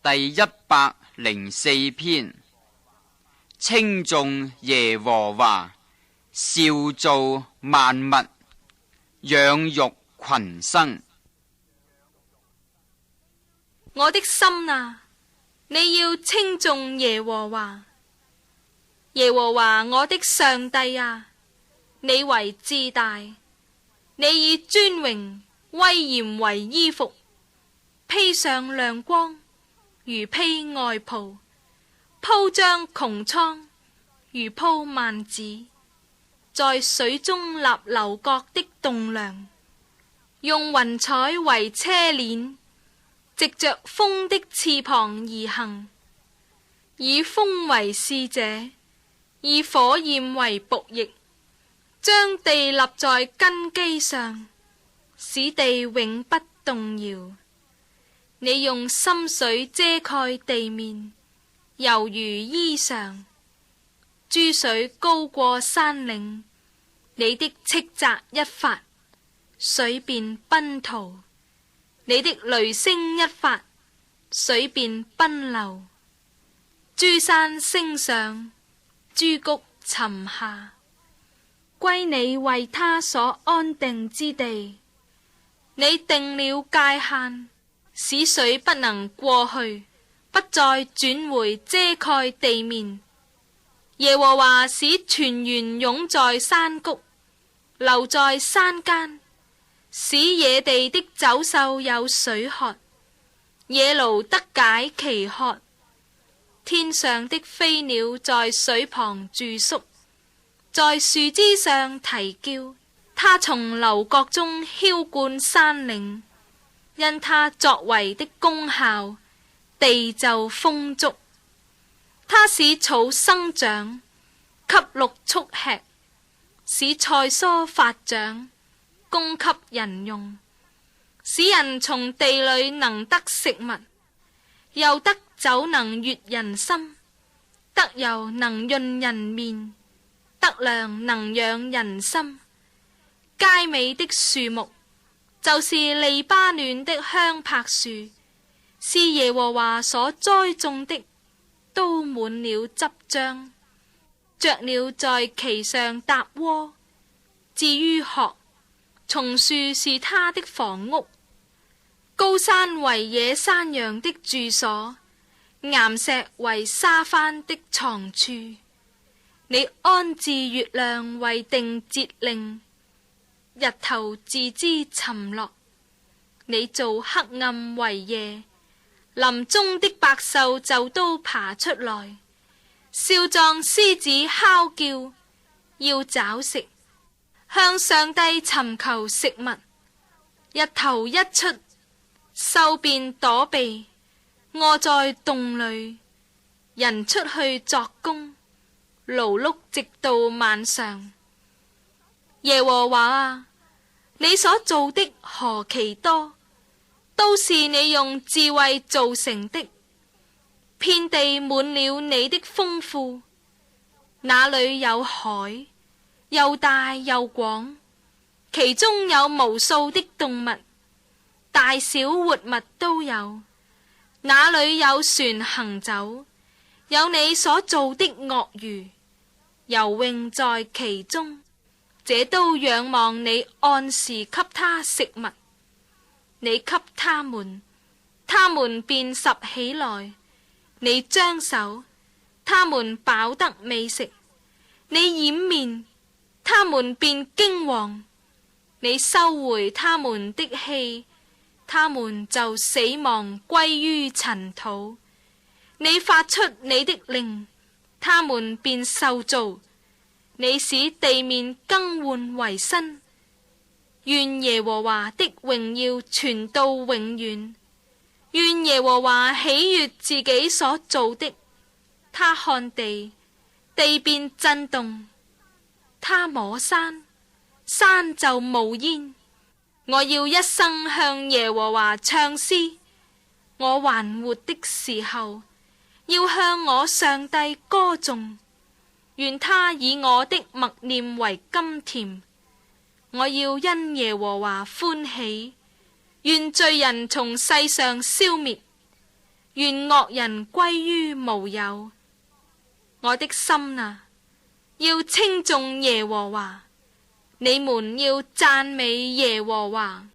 第104篇，稱頌耶和華，少造萬物，養育群生。我的心啊，你要稱頌耶和華。耶和華我的上帝啊，你為至大，你以尊榮威嚴為衣服，披上亮光如披外袍，鋪張穹蒼如鋪幔子，在水中立樓閣的棟梁，用雲彩為車鏈，藉着風的翅膀而行，以風為使者，以火焰為僕役，將地立在根基上，使地永不動搖。你用深水遮蓋地面，猶如衣裳，諸水高過山嶺，你的斥責一發，水便奔逃；你的雷聲一發，水便奔流。諸山升上，諸谷沉下，歸你為他所安定之地。你定了界限，使水不能過去，不再轉回遮蓋地面。耶和華使泉源湧在山谷，流在山間，使野地的走獸有水喝，野驢得解其渴。天上的飛鳥在水旁住宿，在樹枝上啼叫。他從樓閣中澆灌山嶺，因他作為的功效，地就豐足。他使草生長，給六畜吃，使菜蔬發長，供給人用，使人從地裏能得食物，又得酒能悅人心，得油能潤人面，得糧能養人心。佳美的樹木，就是利巴嫩的香柏樹，是耶和華所栽種的，都滿了汁漿，雀鳥在其上搭窩。至於鶴，松樹是它的房屋，高山為野山羊的住所，岩石為沙番的藏處。你安置月亮為定節令，日頭自知沉落。你做黑暗為夜，林中的百獸就都爬出來。少壯獅子哮叫，要找食，向上帝尋求食物。日頭一出，獸便躲避，臥在洞裏。人出去作工，勞碌直到晚上。耶和華啊，你所做的何其多，都是你用智慧造成的。遍地滿了你的豐富，那裏有海，又大又廣，其中有無數的動物，大小活物都有。那裏有船行走，有你所造的鱷魚，游泳在其中，這都仰望你按時給他食物。你給他們，他們便拾起來；你張手，他們飽得美食；你掩面，他們便驚惶；你收回他們的氣，他們就死亡歸於塵土。你發出你的令，他們便受造；你使地面更換為新。願耶和華的榮耀傳到永遠，願耶和華喜悅自己所造的。他看地，地便震動；他摸山，山就冒煙。我要一生向耶和華唱詩，我還活的時候，要向我上帝歌頌。願他以我的默念為甘甜，我要因耶和華歡喜。願罪人從世上消滅，願惡人歸於無有。我的心啊，要稱頌耶和華，你們要讚美耶和華。